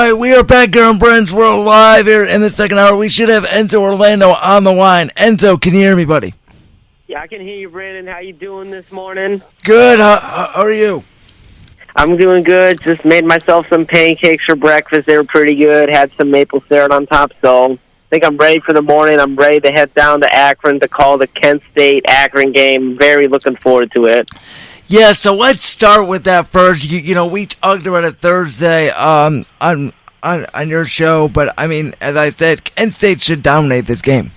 right, we are back here on Brand's World Live here in the second hour. We should have Enzo Orlando on the line. Enzo, can you hear me, buddy? Yeah, I can hear you, Brandon. How you doing this morning? Good. How are you? I'm doing good. Just made myself some pancakes for breakfast. They were pretty good. Had some maple syrup on top, so I think I'm ready for the morning. I'm ready to head down to Akron to call the Kent State-Akron game. Very looking forward to it. Yeah, so let's start with that first. You know, we talked about it Thursday on your show, but, I mean, as I said, Kent State should dominate this game.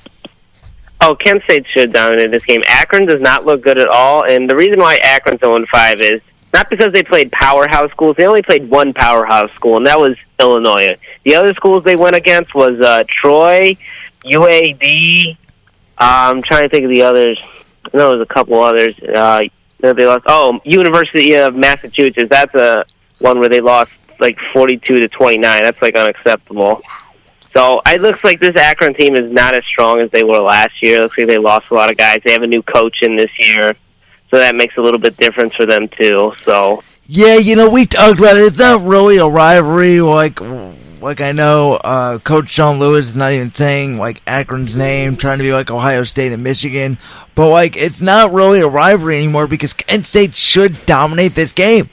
Oh, Kent State should dominate this game. Akron does not look good at all, and the reason why Akron's 0-5 is not because they played powerhouse schools. They only played one powerhouse school, and that was Illinois. The other schools they went against was Troy, UAB. I'm trying to think of the others. I know there's a couple others. They lost. Oh, University of Massachusetts. That's one where they lost like 42-29. That's like unacceptable. So it looks like this Akron team is not as strong as they were last year. It looks like they lost a lot of guys. They have a new coach in this year, so that makes a little bit difference for them too. So yeah, you know, we talked about it. It's not really a rivalry. Like I know Coach John Lewis is not even saying like Akron's name, trying to be like Ohio State and Michigan. But like it's not really a rivalry anymore because Kent State should dominate this game.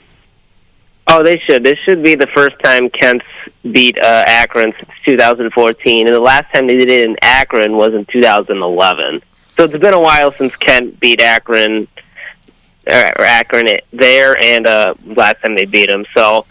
Oh, they should. This should be the first time Kent's beat Akron since 2014, and the last time they did it in Akron was in 2011. So it's been a while since Kent beat Akron there, and last time they beat them. So,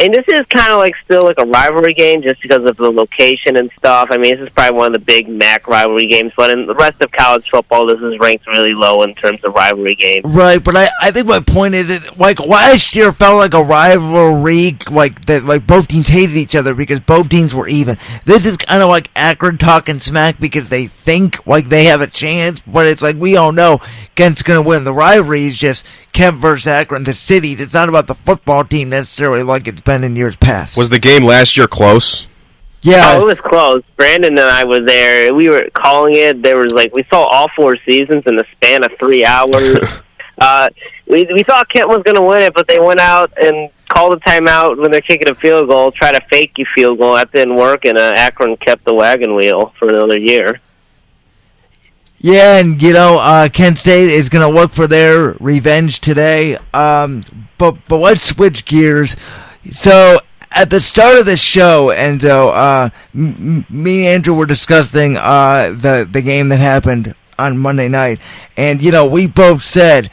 and this is kind of like still like a rivalry game just because of the location and stuff. I mean, this is probably one of the big MAC rivalry games, but in the rest of college football, this is ranked really low in terms of rivalry games. Right, but I think my point is that like last year felt like a rivalry, like that, like both teams hated each other because both teams were even. This is kind of like Akron talking smack because they think like they have a chance, but it's like we all know Kent's gonna win. The rivalry is just Kent versus Akron, the cities. It's not about the football team necessarily like it's been in years past. Was the game last year close? Yeah. Oh, it was close. Brandon and I were there. We were calling it. There was like we saw all four seasons in the span of 3 hours. We thought Kent was going to win it, but they went out and called a timeout when they're kicking a field goal, try to fake a field goal. That didn't work, and Akron kept the wagon wheel for another year. Yeah, and you know, Kent State is going to look for their revenge today. But let's switch gears. So at the start of the show, Enzo, me and Andrew were discussing the game that happened on Monday night, and you know, we both said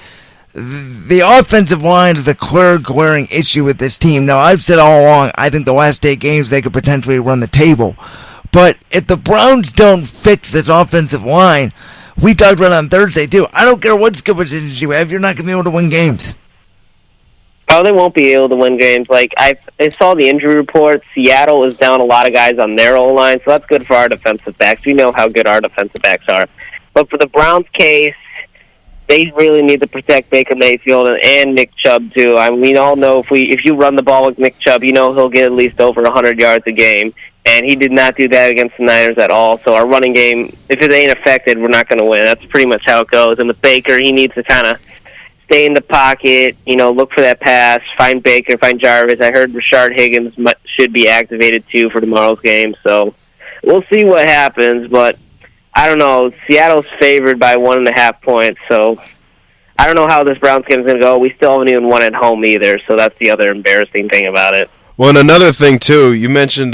the offensive line is a clear glaring issue with this team. Now, I've said all along, I think the last 8 games they could potentially run the table. But if the Browns don't fix this offensive line, we talked about it on Thursday, too. I don't care what skill positions you have, you're not going to be able to win games. Oh, they won't be able to win games. Like I saw the injury report. Seattle is down a lot of guys on their O-line, so that's good for our defensive backs. We know how good our defensive backs are. But for the Browns' case, they really need to protect Baker Mayfield and Nick Chubb, too. I mean, we all know if you run the ball with Nick Chubb, you know he'll get at least over 100 yards a game. And he did not do that against the Niners at all. So our running game, if it ain't affected, we're not going to win. That's pretty much how it goes. And with Baker, he needs to kind of stay in the pocket, you know, look for that pass, find Baker, find Jarvis. I heard Higgins should be activated, too, for tomorrow's game. So we'll see what happens. But I don't know. Seattle's favored by 1.5 points. So I don't know how this Browns game is going to go. We still haven't even won at home either. So that's the other embarrassing thing about it. Well, and another thing, too, you mentioned...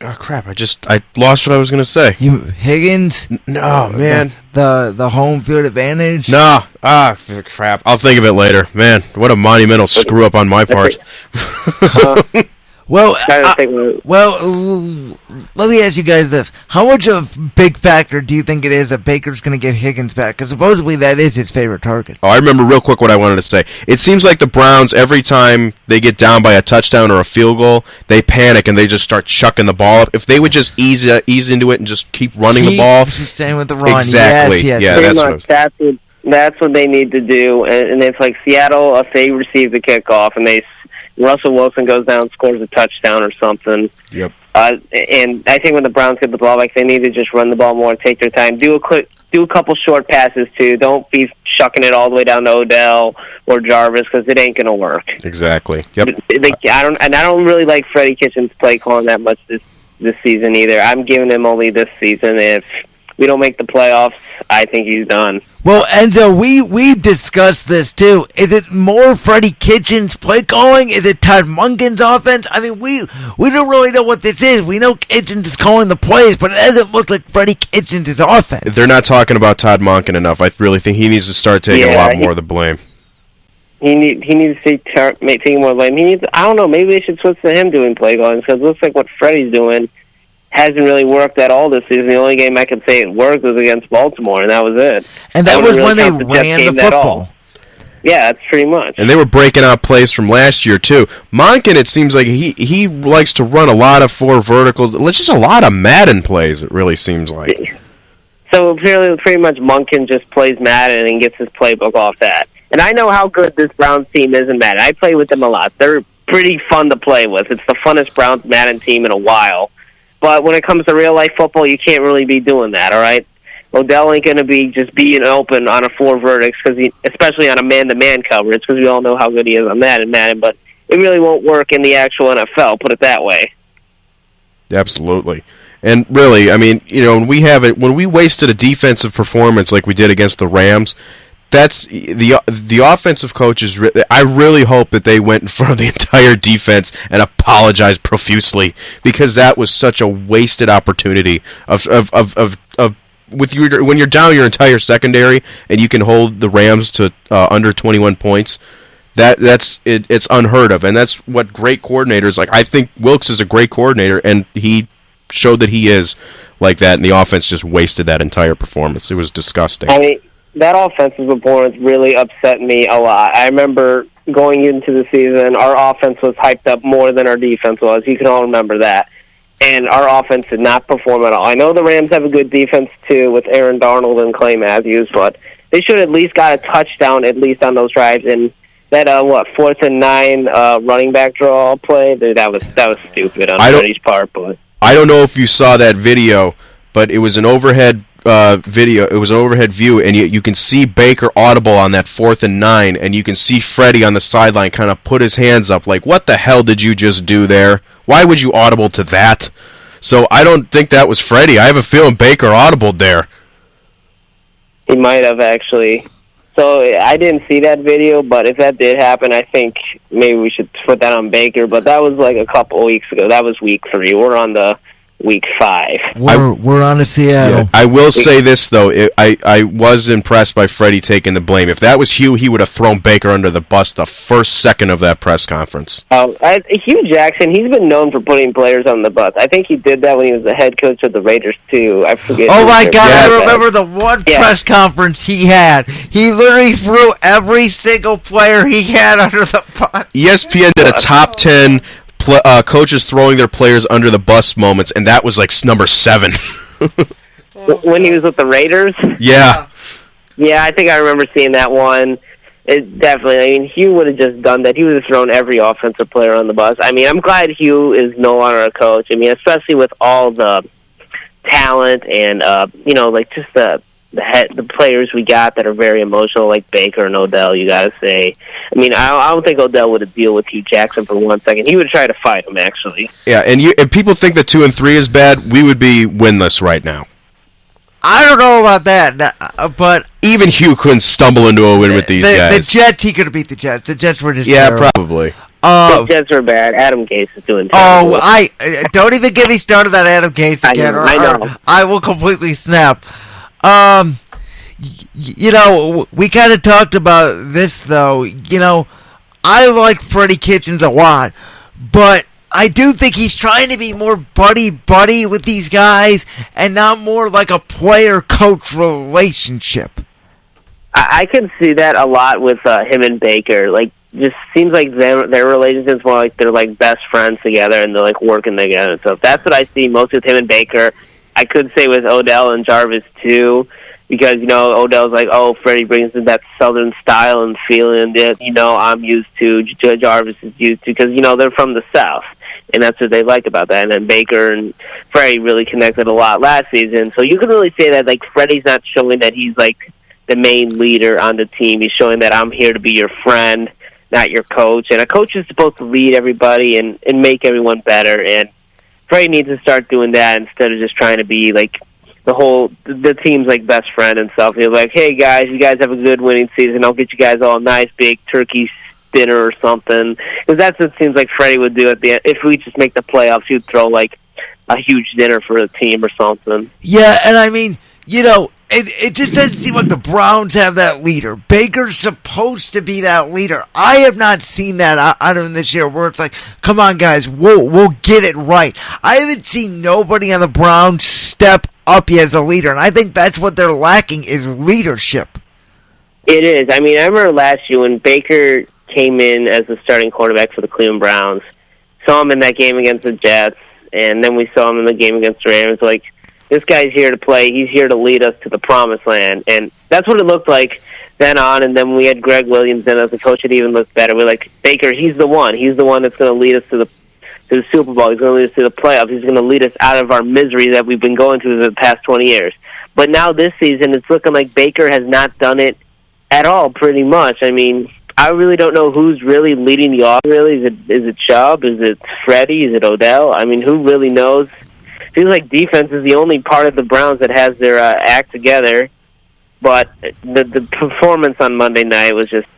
Oh crap! I lost what I was gonna say. Higgins? No, man. The home field advantage? No. Crap. I'll think of it later. Man, what a monumental screw up on my part. Well, let me ask you guys this. How much of a big factor do you think it is that Baker's going to get Higgins back? Because supposedly that is his favorite target. Oh, I remember real quick what I wanted to say. It seems like the Browns, every time they get down by a touchdown or a field goal, they panic and they just start chucking the ball. If they would just ease into it and just keep running the ball. Same with the run. Exactly. Yes. Yeah, that's what they need to do. And it's like Seattle, if they receive the kickoff and Russell Wilson goes down, scores a touchdown or something. Yep. And I think when the Browns get the ball back, they need to just run the ball more, take their time, do a couple short passes too. Don't be shucking it all the way down to Odell or Jarvis because it ain't gonna work. Exactly. Yep. I don't really like Freddie Kitchens' play calling that much this season either. I'm giving him only this season. If we don't make the playoffs, I think he's done. Well, Enzo, we discussed this too. Is it more Freddie Kitchens' play calling? Is it Todd Monken's offense? I mean, we don't really know what this is. We know Kitchens is calling the plays, but it doesn't look like Freddie Kitchens' offense. They're not talking about Todd Monken enough. I really think he needs to start taking a lot more of the blame. He needs to take more blame. I don't know, maybe they should switch to him doing play calling because it looks like what Freddie's doing hasn't really worked at all this season. The only game I could say it worked was against Baltimore, and that was it. And that was when they ran the football. Yeah, that's pretty much. And they were breaking out plays from last year, too. Monken, it seems like he likes to run a lot of four verticals. Just a lot of Madden plays, it really seems like. So pretty much Monken just plays Madden and gets his playbook off that. And I know how good this Browns team is in Madden. I play with them a lot. They're pretty fun to play with. It's the funnest Browns Madden team in a while. But when it comes to real-life football, you can't really be doing that, all right? Odell ain't going to be just being open on a four verdicts, especially on a man-to-man coverage, because we all know how good he is on Madden, but it really won't work in the actual NFL, put it that way. Absolutely. And really, I mean, when we wasted a defensive performance like we did against the Rams, that's the offensive coaches. I really hope that they went in front of the entire defense and apologized profusely, because that was such a wasted opportunity when you're down your entire secondary and you can hold the Rams to under 21 points. It's unheard of, and that's what great coordinators like. I think Wilkes is a great coordinator, and he showed that he is like that, and the offense just wasted that entire performance. It was disgusting. I mean, that offensive performance really upset me a lot. I remember going into the season, our offense was hyped up more than our defense was. You can all remember that. And our offense did not perform at all. I know the Rams have a good defense, too, with Aaron Darnold and Clay Matthews, but they should at least got a touchdown at least on those drives. And that, 4th and 9 running back draw play, that was stupid on Freddie's part. But I don't know if you saw that video, but it was an overhead video. It was an overhead view, and you can see Baker audible on that 4th and 9, and you can see Freddie on the sideline kind of put his hands up like, what the hell did you just do there? Why would you audible to that? So I don't think that was Freddie. I have a feeling Baker audibled there. He might have, actually. So I didn't see that video, but if that did happen, I think maybe we should put that on Baker. But that was like a couple of weeks ago. That was week 3. We're on the week 5. We're on to Seattle. Yeah. I will say this, though. I was impressed by Freddie taking the blame. If that was Hugh, he would have thrown Baker under the bus the first second of that press conference. Hugh Jackson, he's been known for putting players on the bus. I think he did that when he was the head coach of the Raiders, too. I forget. Oh, my God. I remember the one press conference he had. He literally threw every single player he had under the bus. ESPN did a top 10 coaches throwing their players under the bus moments, and that was like number 7. When he was with the Raiders? Yeah. Yeah, I think I remember seeing that one. It definitely. I mean, Hugh would have just done that. He would have thrown every offensive player on the bus. I mean, I'm glad Hugh is no longer a coach. I mean, especially with all the talent and just the players we got that are very emotional, like Baker and Odell. You gotta say. I mean, I don't think Odell would have dealt with Hugh Jackson for 1 second. He would try to fight him, actually. Yeah, and if people think that 2 and 3 is bad, we would be winless right now. I don't know about that, but even Hugh couldn't stumble into a win with these guys. The Jets, he could have beat the Jets. The Jets were just terrible. Probably. The Jets are bad. Adam Gase is doing terrible. I don't even get me started on Adam Gase again. I know. I will completely snap. We kind of talked about this, though. I like Freddie Kitchens a lot, but I do think he's trying to be more buddy-buddy with these guys and not more like a player-coach relationship. I could see that a lot with him and Baker. Like, just seems like their relationship's more like they're like best friends together and they're like working together. So that's what I see most with him and Baker. I could say with Odell and Jarvis too, because Odell's like, oh, Freddie brings in that Southern style and feeling that I'm used to, Jarvis is used to, because they're from the South, and that's what they like about that. And then Baker and Freddie really connected a lot last season, so you can really say that like Freddie's not showing that he's like the main leader on the team. He's showing that I'm here to be your friend, not your coach. And a coach is supposed to lead everybody and make everyone better. And Freddie needs to start doing that instead of just trying to be like the team's like best friend and stuff. He's like, hey guys, you guys have a good winning season. I'll get you guys all a nice big turkey dinner or something. Because that's what it seems like Freddie would do at the end. If we just make the playoffs, he'd throw like a huge dinner for the team or something. Yeah, and I mean, it just doesn't seem like the Browns have that leader. Baker's supposed to be that leader. I have not seen that out of him this year where it's like, come on, guys, we'll get it right. I haven't seen nobody on the Browns step up yet as a leader, and I think that's what they're lacking is leadership. It is. I mean, I remember last year when Baker came in as the starting quarterback for the Cleveland Browns, saw him in that game against the Jets, and then we saw him in the game against the Rams. Like, this guy's here to play. He's here to lead us to the promised land. And that's what it looked like then on. And then when we had Greg Williams in as the coach, it even looked better. We're like, Baker, he's the one. He's the one that's going to lead us to the Super Bowl. He's going to lead us to the playoffs. He's going to lead us out of our misery that we've been going through the past 20 years. But now this season, it's looking like Baker has not done it at all, pretty much. I mean, I really don't know who's really leading the offense. Really, is it Chubb? Is it Freddie? Is it Odell? I mean, who really knows? Feels like defense is the only part of the Browns that has their act together. But the performance on Monday night was just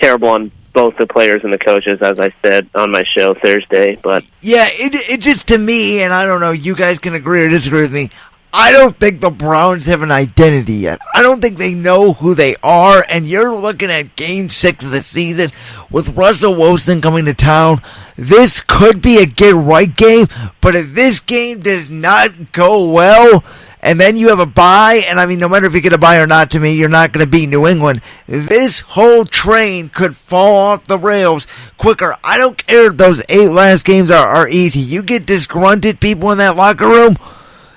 terrible on both the players and the coaches, as I said on my show Thursday. But yeah, it just, to me, and I don't know, you guys can agree or disagree with me, I don't think the Browns have an identity yet. I don't think they know who they are, and you're looking at Game 6 of the season with Russell Wilson coming to town. This could be a get-right game, but if this game does not go well, and then you have a bye, and I mean, no matter if you get a bye or not, to me, you're not going to beat New England. This whole train could fall off the rails quicker. I don't care if those 8 last games are easy. You get disgruntled people in that locker room,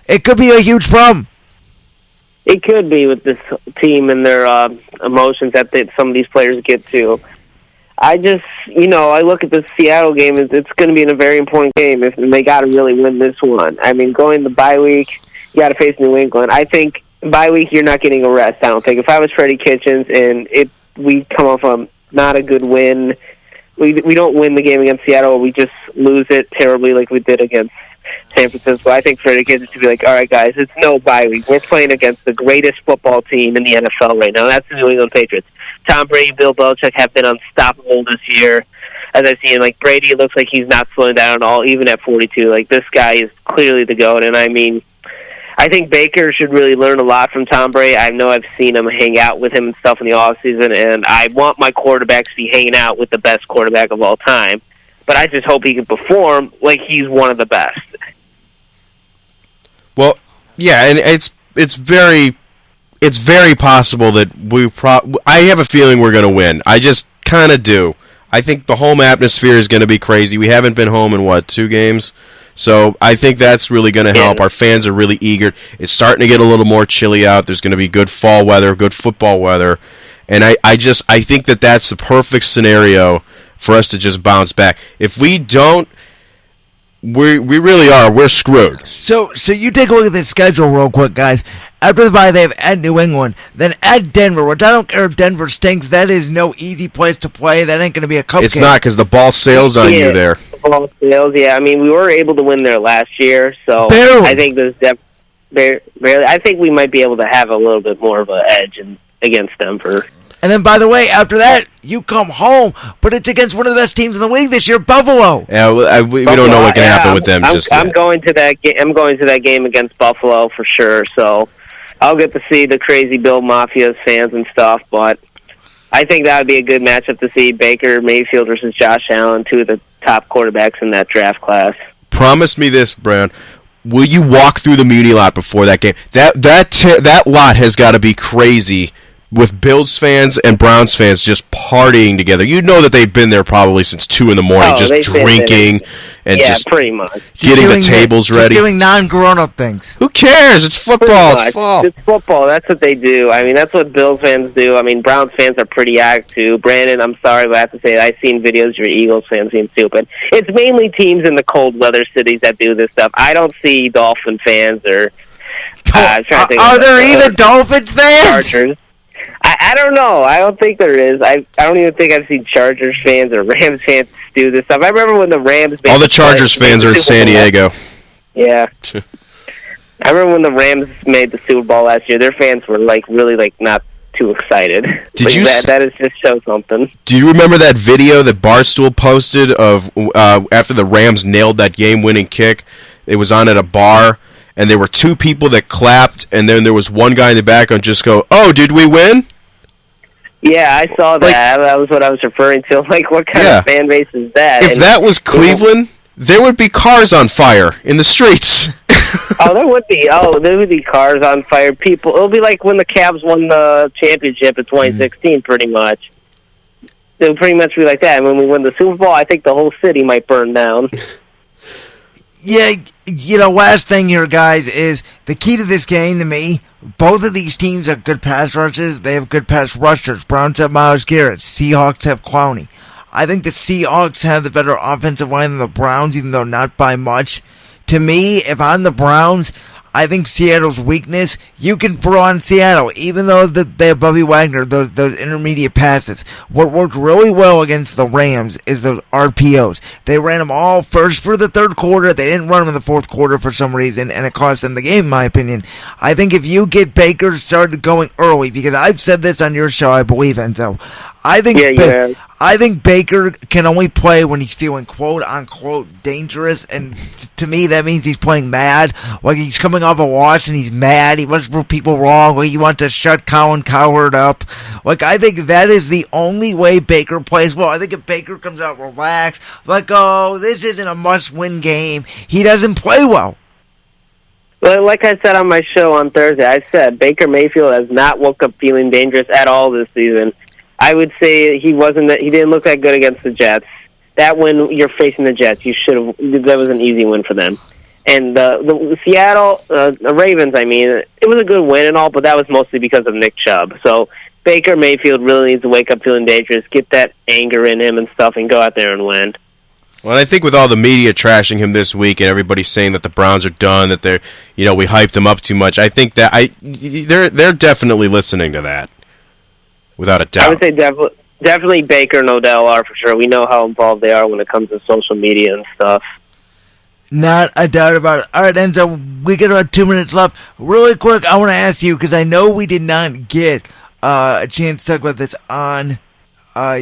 it could be a huge problem. It could be with this team and their emotions that some of these players get to. I just, I look at the Seattle game, it's going to be a very important game, and they got to really win this one. I mean, going to bye week, you got to face New England. I think bye week, you're not getting a rest, I don't think. If I was Freddie Kitchens and we come off not a good win, we don't win the game against Seattle, we just lose it terribly like we did against San Francisco. I think Freddie Kitchens should be like, all right, guys, it's no bye week. We're playing against the greatest football team in the NFL right now. That's the New England Patriots. Tom Brady, Bill Belichick have been unstoppable this year. As I see, like Brady, it looks like he's not slowing down at all, even at 42. Like, this guy is clearly the GOAT. And I mean, I think Baker should really learn a lot from Tom Brady. I know I've seen him hang out with him and stuff in the offseason, and I want my quarterback to be hanging out with the best quarterback of all time. But I just hope he can perform like he's one of the best. Well, yeah, and it's very possible that I have a feeling we're going to win. I just kind of do. I think the home atmosphere is going to be crazy. We haven't been home in 2 games? So I think that's really going to help. Our fans are really eager. It's starting to get a little more chilly out. There's going to be good fall weather, good football weather. And I think that that's the perfect scenario for us to just bounce back. If we don't, we really are. We're screwed. So you take a look at this schedule real quick, guys. After the bye, they have at New England, then at Denver, which I don't care if Denver stinks. That is no easy place to play. That ain't going to be a cupcake. It's not, because the ball sails on you there. The ball sails, yeah. I mean, we were able to win there last year, so barely. I think barely. I think we might be able to have a little bit more of an edge against Denver. And then, by the way, after that, you come home, but it's against one of the best teams in the league this year, Buffalo. Yeah, we don't know what can happen with them. I'm going to that game. I'm going to that game against Buffalo for sure. So I'll get to see the crazy Bill Mafia's fans and stuff. But I think that would be a good matchup to see Baker Mayfield versus Josh Allen, 2 of the top quarterbacks in that draft class. Promise me this, Brown. Will you walk through the Muni lot before that game? That lot has got to be crazy, with Bills fans and Browns fans just partying together. You know that they've been there probably since 2 in the morning, just drinking and just pretty much getting the tables ready. Just doing non-grown-up things. Who cares? It's football. It's fall. It's football. That's what they do. I mean, that's what Bills fans do. I mean, Browns fans are pretty active too. Brandon, I'm sorry, but I have to say, I've seen videos your Eagles fans seem stupid. It's mainly teams in the cold weather cities that do this stuff. I don't see Dolphin fans or... Are there even Dolphins fans? Chargers. I don't know. I don't think there is. I don't even think I've seen Chargers fans or Rams fans do this stuff. I remember when the Rams... All the Chargers fans are in San Diego. Yeah. I remember when the Rams made the Super Bowl last year. Their fans were, really, not too excited. That is just show something. Do you remember that video that Barstool posted of after the Rams nailed that game-winning kick? It was on at a bar, and there were two people that clapped, and then there was one guy in the background just go, "Oh, did we win?" Yeah, I saw that. That was what I was referring to. Like, what kind of fan base is that? If that was Cleveland, there would be cars on fire in the streets. There would be. There would be cars on fire. People. It'll be like when the Cavs won the championship in 2016, pretty much. It would pretty much be like that. And when we win the Super Bowl, I think the whole city might burn down. Yeah, last thing here, guys, is the key to this game to me. Both of these teams have good pass rushers. They have good pass rushers. Browns have Myles Garrett. Seahawks have Clowney. I think the Seahawks have the better offensive line than the Browns, even though not by much. To me, if I'm the Browns, I think Seattle's weakness, you can throw on Seattle, even though they have Bobby Wagner, those intermediate passes. What worked really well against the Rams is those RPOs. They ran them all first for the third quarter. They didn't run them in the fourth quarter for some reason, and it cost them the game, in my opinion. I think if you get Baker started going early, because I've said this on your show, I believe, Enzo, I think Baker can only play when he's feeling quote-unquote dangerous, and to me that means he's playing mad. Like he's coming off a loss and he's mad. He wants to prove people wrong. Like he wants to shut Colin Cowherd up. Like I think that is the only way Baker plays well. I think if Baker comes out relaxed, like, oh, this isn't a must-win game, he doesn't play well. Well, like I said on my show on Thursday, I said Baker Mayfield has not woke up feeling dangerous at all this season. I would say he didn't look that good against the Jets. That when you're facing the Jets, that was an easy win for them. And the Seattle, the Ravens, it was a good win and all, but that was mostly because of Nick Chubb. So Baker Mayfield really needs to wake up feeling dangerous, get that anger in him and stuff, and go out there and win. Well, I think with all the media trashing him this week and everybody saying that the Browns are done, that they're, we hyped them up too much, I think that they're definitely listening to that. Without a doubt. I would say definitely Baker and Odell are for sure. We know how involved they are when it comes to social media and stuff. Not a doubt about it. All right, Enzo, we got about 2 minutes left. Really quick, I want to ask you, because I know we did not get a chance to talk about this on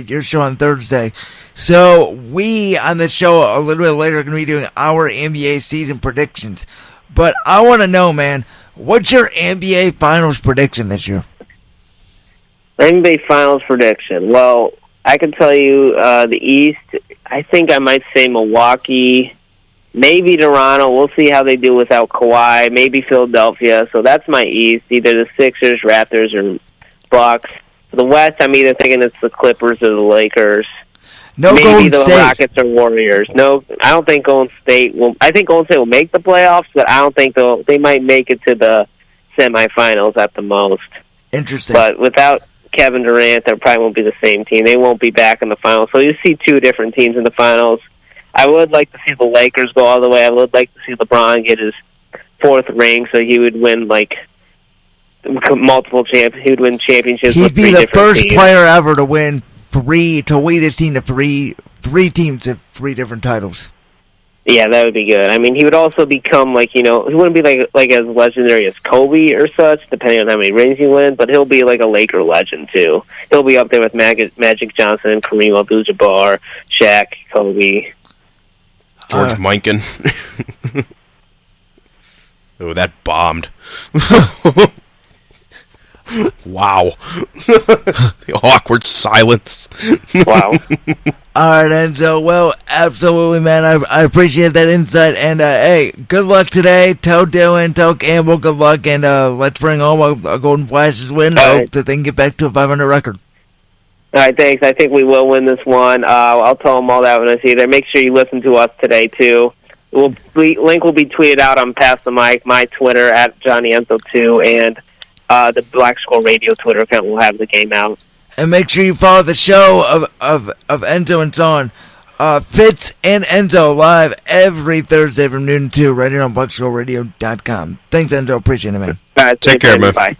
your show on Thursday. So we, on the show a little bit later, are going to be doing our NBA season predictions. But I want to know, man, what's your NBA Finals prediction this year? NBA Finals prediction. Well, I can tell you the East, I think I might say Milwaukee, maybe Toronto. We'll see how they do without Kawhi. Maybe Philadelphia. So that's my East, either the Sixers, Raptors, or Bucks. For the West, I'm either thinking it's the Clippers or the Lakers. Maybe the Rockets or Warriors. No, I don't think Golden State will. I think Golden State will make the playoffs, but I don't think they might make it to the semifinals at the most. Interesting. But without Kevin Durant, there probably won't be the same team. They won't be back in the finals. So you see two different teams in the finals. I would like to see the Lakers go all the way. I would like to see LeBron get his fourth ring, so he would win multiple championships. He would win championships. He'd be the first player ever to win lead his team to three teams to three different titles. Yeah, that would be good. He would also become he wouldn't be like as legendary as Kobe or such, depending on how many rings he wins, but he'll be like a Laker legend too. He'll be up there with Magic Johnson, Kareem Abdul-Jabbar, Shaq, Kobe. George Monken. Oh, that bombed. Wow. The awkward silence. Wow. All right, Enzo. Well, absolutely, man. I appreciate that insight. And, hey, good luck today. Tell Dylan, tell Campbell good luck. And let's bring home a Golden Flashes win. I hope that they can get back to a 500 record. All right, thanks. I think we will win this one. I'll tell them all that when I see you there. Make sure you listen to us today, too. Link will be tweeted out on Pass the Mic, my Twitter, at JohnnyEnzo2, and the Black Squirrel Radio Twitter account will have the game out. And make sure you follow the show of Enzo and Son. Fitz and Enzo live every Thursday from noon to 2 right here on BlackSquirrelRadio.com. Thanks, Enzo. Appreciate it, man. All right, take care, man. Bye.